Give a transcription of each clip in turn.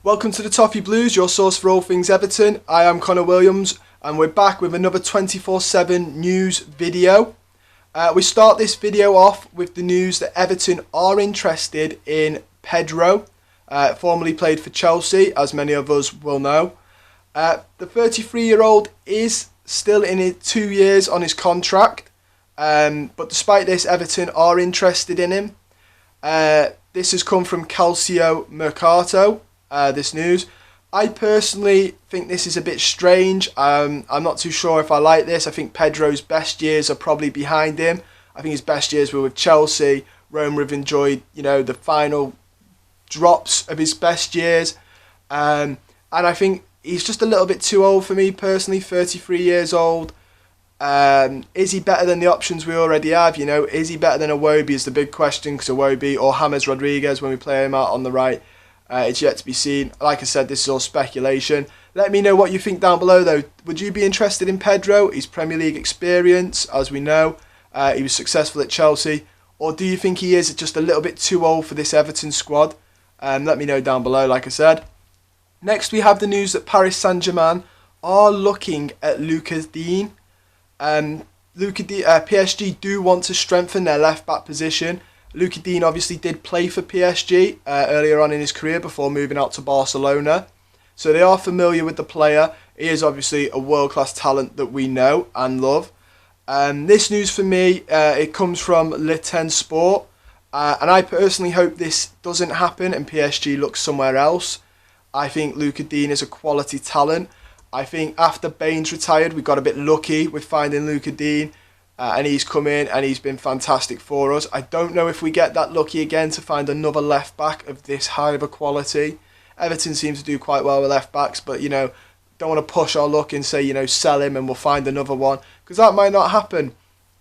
Welcome to the Toffee Blues, your source for all things Everton. I am Connor Williams and we're back with another 24/7 news video. We start this video off with the news that Everton are interested in Pedro, formerly played for Chelsea, as many of us will know. The 33-year-old is still in it 2 years on his contract, but despite this, Everton are interested in him. This has come from Calcio Mercato, this news. I personally think this is a bit strange. I'm not too sure if I like this. I think Pedro's best years are probably behind him. I think his best years were with Chelsea. Roma have enjoyed, the final drops of his best years. And I think he's just a little bit too old for me personally, 33 years old. Is he better than the options we already have? Is he better than Iwobi is the big question, because Iwobi or James Rodriguez when we play him out on the right. It's yet to be seen. Like I said, this is all speculation. Let me know what you think down below though. Would you be interested in Pedro? His Premier League experience, as we know. He was successful at Chelsea. Or do you think he is just a little bit too old for this Everton squad? Let me know down below, like I said. Next we have the news that Paris Saint-Germain are looking at Digne. PSG do want to strengthen their left-back position. Digne obviously did play for PSG earlier on in his career before moving out to Barcelona. So they are familiar with the player. He is obviously a world-class talent that we know and love. This news for me, it comes from Le Temps Sport. And I personally hope this doesn't happen and PSG looks somewhere else. I think Digne is a quality talent. I think after Baines retired, we got a bit lucky with finding Digne. And he's come in and he's been fantastic for us. I don't know if we get that lucky again to find another left back of this high of a quality. Everton seems to do quite well with left backs, but don't want to push our luck and say sell him and we'll find another one, because that might not happen.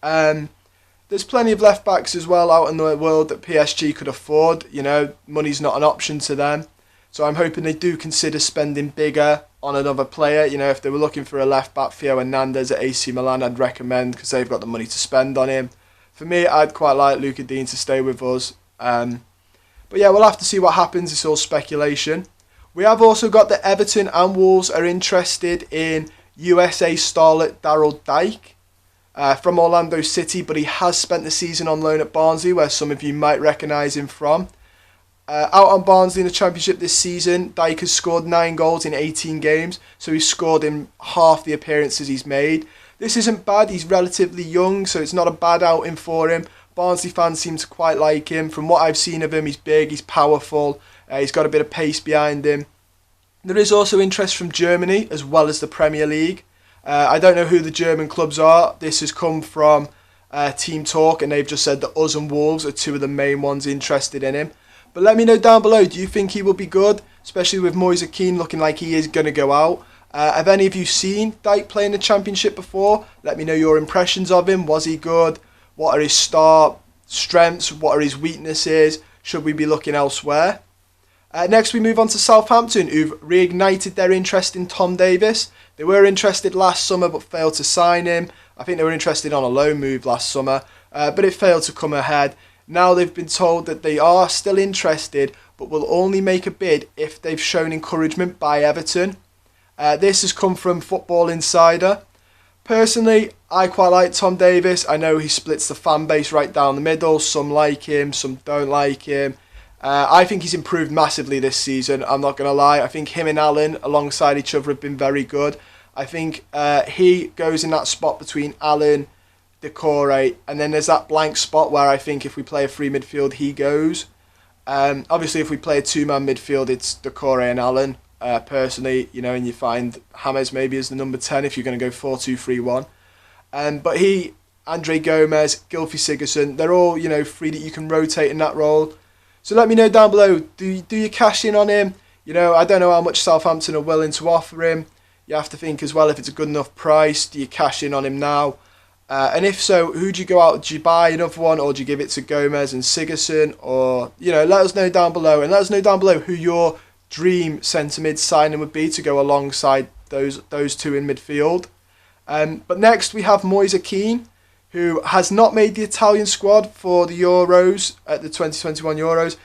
There's plenty of left backs as well out in the world that PSG could afford. Money's not an option to them. So I'm hoping they do consider spending bigger on another player. If they were looking for a left-back, Theo Hernandez at AC Milan, I'd recommend, because they've got the money to spend on him. For me, I'd quite like Digne to stay with us. But yeah, we'll have to see what happens. It's all speculation. We have also got that Everton and Wolves are interested in USA starlet Daryl Dike from Orlando City, but he has spent the season on loan at Barnsley, where some of you might recognise him from. Out on Barnsley in the Championship this season, Dike has scored 9 goals in 18 games, so he's scored in half the appearances he's made. This isn't bad, he's relatively young, so it's not a bad outing for him. Barnsley fans seem to quite like him. From what I've seen of him, he's big, he's powerful, he's got a bit of pace behind him. There is also interest from Germany as well as the Premier League. I don't know who the German clubs are. This has come from Team Talk, and they've just said that us and Wolves are two of the main ones interested in him. But let me know down below, do you think he will be good? Especially with Moise Kean looking like he is going to go out. Have any of you seen Dike play in the Championship before? Let me know your impressions of him. Was he good? What are his strengths? What are his weaknesses? Should we be looking elsewhere? Next we move on to Southampton, who've reignited their interest in Tom Davies. They were interested last summer but failed to sign him. I think they were interested on a loan move last summer, but it failed to come ahead. Now they've been told that they are still interested, but will only make a bid if they've shown encouragement by Everton. This has come from Football Insider. Personally, I quite like Tom Davies. I know he splits the fan base right down the middle. Some like him, some don't like him. I think he's improved massively this season, I'm not going to lie. I think him and Allen alongside each other have been very good. I think he goes in that spot between Allen, Decore, and then there's that blank spot where I think if we play a free midfield, he goes. Obviously, if we play a two-man midfield, it's Decore and Allen, personally, and you find James maybe as the number 10 if you're going to go 4-2-3-1. But he, Andre Gomez, Gylfi Sigurdsson, they're all, free that you can rotate in that role. So let me know down below, do you cash in on him? I don't know how much Southampton are willing to offer him. You have to think as well, if it's a good enough price, do you cash in on him now? And if so, who do you go out? Do you buy another one, or do you give it to Gomez and Sigurdsson? Or, let us know down below. And let us know down below who your dream centre-mid signing would be to go alongside those two in midfield. But next we have Moise Kean, who has not made the Italian squad for the Euros, at the 2021 Euros.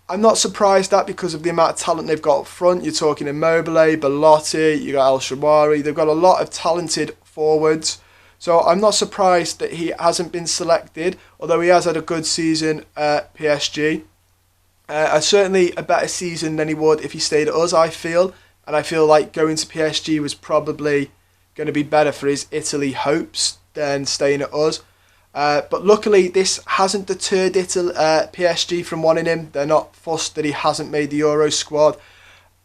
I'm not surprised that because of the amount of talent they've got up front. You're talking Immobile, Belotti, you got El Shaarawy. They've got a lot of talented forwards. So I'm not surprised that he hasn't been selected, although he has had a good season at PSG. Certainly a better season than he would if he stayed at us, I feel. And I feel like going to PSG was probably going to be better for his Italy hopes than staying at us. But luckily, this hasn't deterred PSG from wanting him. They're not fussed that he hasn't made the Euro squad.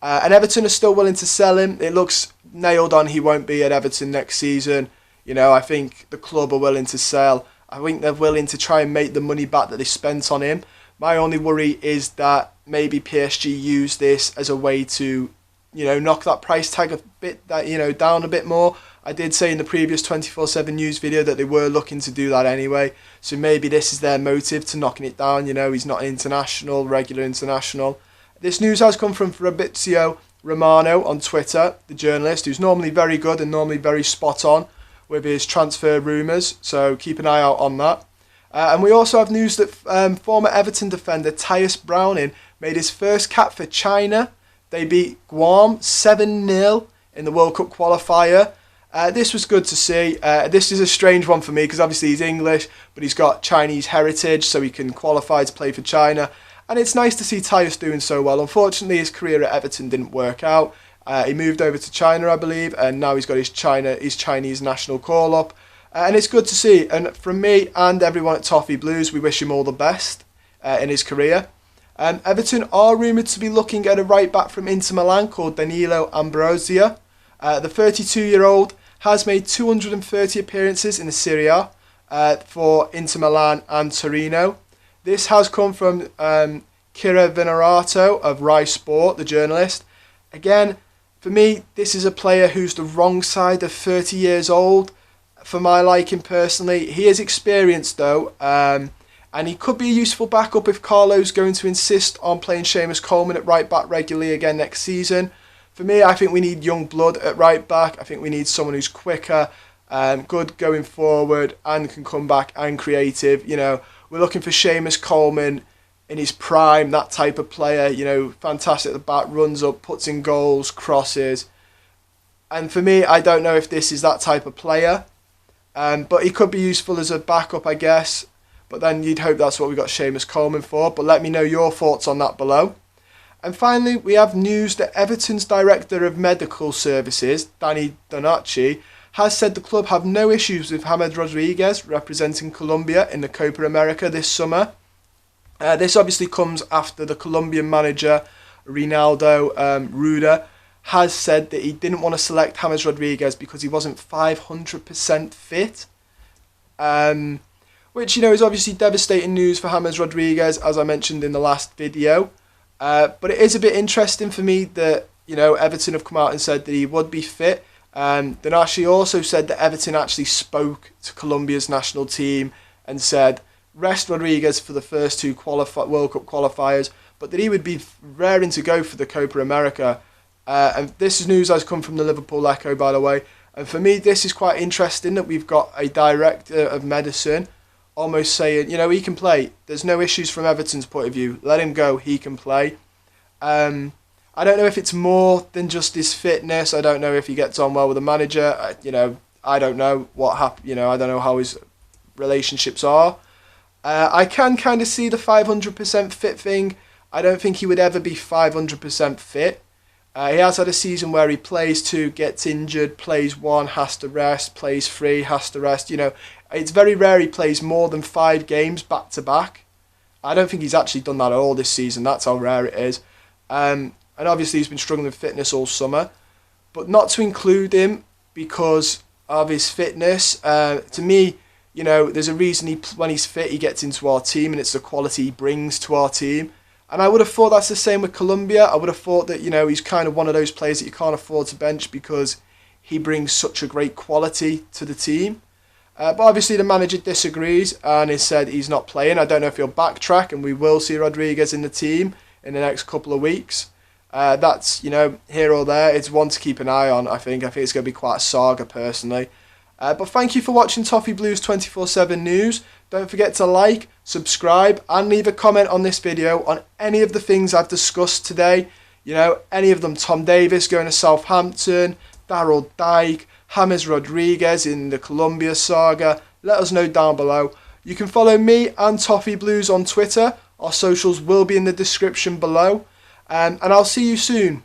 And Everton are still willing to sell him. It looks nailed on he won't be at Everton next season. You know, I think the club are willing to sell. I think they're willing to try and make the money back that they spent on him. My only worry is that maybe PSG use this as a way to, you know, knock that price tag a bit, down a bit more. I did say in the previous 24/7 news video that they were looking to do that anyway. So maybe this is their motive to knocking it down. You know, he's not an regular international. This news has come from Fabrizio Romano on Twitter, the journalist, who's normally very good and normally very spot on with his transfer rumours. So keep an eye out on that. And we also have news that former Everton defender Tyus Browning made his first cap for China. They beat Guam 7-0 in the World Cup qualifier. This was good to see. This is a strange one for me because obviously he's English, but he's got Chinese heritage, so he can qualify to play for China. And it's nice to see Tyus doing so well. Unfortunately, his career at Everton didn't work out. He moved over to China, I believe, and now he's got his Chinese national call-up. And it's good to see. And from me and everyone at Toffee Blues, we wish him all the best in his career. Everton are rumoured to be looking at a right-back from Inter Milan called Danilo Ambrosio. The 32-year-old has made 230 appearances in the Serie A for Inter Milan and Torino. This has come from Kira Venerato of Rai Sport, the journalist. Again, for me, this is a player who's the wrong side of 30 years old. For my liking personally, he is experienced though, and he could be a useful backup if Carlo's going to insist on playing Seamus Coleman at right back regularly again next season. For me, I think we need young blood at right back. I think we need someone who's quicker, good going forward, and can come back and creative. You know, we're looking for Seamus Coleman in his prime, that type of player. You know, fantastic at the back, runs up, puts in goals, crosses. And for me, I don't know if this is that type of player. But he could be useful as a backup, I guess. But then you'd hope that's what we got Seamus Coleman for. But let me know your thoughts on that below. And finally, we have news that Everton's Director of Medical Services, Danny Donacci, has said the club have no issues with James Rodriguez representing Colombia in the Copa America this summer. This obviously comes after the Colombian manager, Reinaldo Rueda, has said that he didn't want to select James Rodriguez because he wasn't 500% fit. Which, you know, is obviously devastating news for James Rodriguez, as I mentioned in the last video. But it is a bit interesting for me that, you know, Everton have come out and said that he would be fit. Donashi also said that Everton actually spoke to Colombia's national team and said, rest Rodriguez for the first two World Cup qualifiers, but that he would be raring to go for the Copa America. And this news has come from the Liverpool Echo, by the way. And for me, this is quite interesting that we've got a director of medicine almost saying, you know, he can play. There's no issues from Everton's point of view. Let him go. He can play. I don't know if it's more than just his fitness. I don't know if he gets on well with the manager. I don't know what happened. You know, I don't know how his relationships are. I can kind of see the 500% fit thing. I don't think he would ever be 500% fit. He has had a season where he plays 2, gets injured, plays 1, has to rest, plays 3, has to rest. You know, it's very rare he plays more than 5 games back to back. I don't think he's actually done that at all this season. That's how rare it is. And obviously he's been struggling with fitness all summer. But not to include him because of his fitness. To me, you know, there's a reason when he's fit he gets into our team, and it's the quality he brings to our team. And I would have thought that's the same with Colombia. I would have thought that, you know, he's kind of one of those players that you can't afford to bench because he brings such a great quality to the team. But obviously the manager disagrees and has said he's not playing. I don't know if he'll backtrack and we will see Rodriguez in the team in the next couple of weeks. That's, you know, here or there. It's one to keep an eye on, I think. I think it's going to be quite a saga, personally. But thank you for watching Toffee Blues 24/7 News. Don't forget to like, subscribe and leave a comment on this video on any of the things I've discussed today. You know, any of them: Tom Davis going to Southampton, Daryl Dike, James Rodriguez in the Colombia saga. Let us know down below. You can follow me and Toffee Blues on Twitter. Our socials will be in the description below. And I'll see you soon.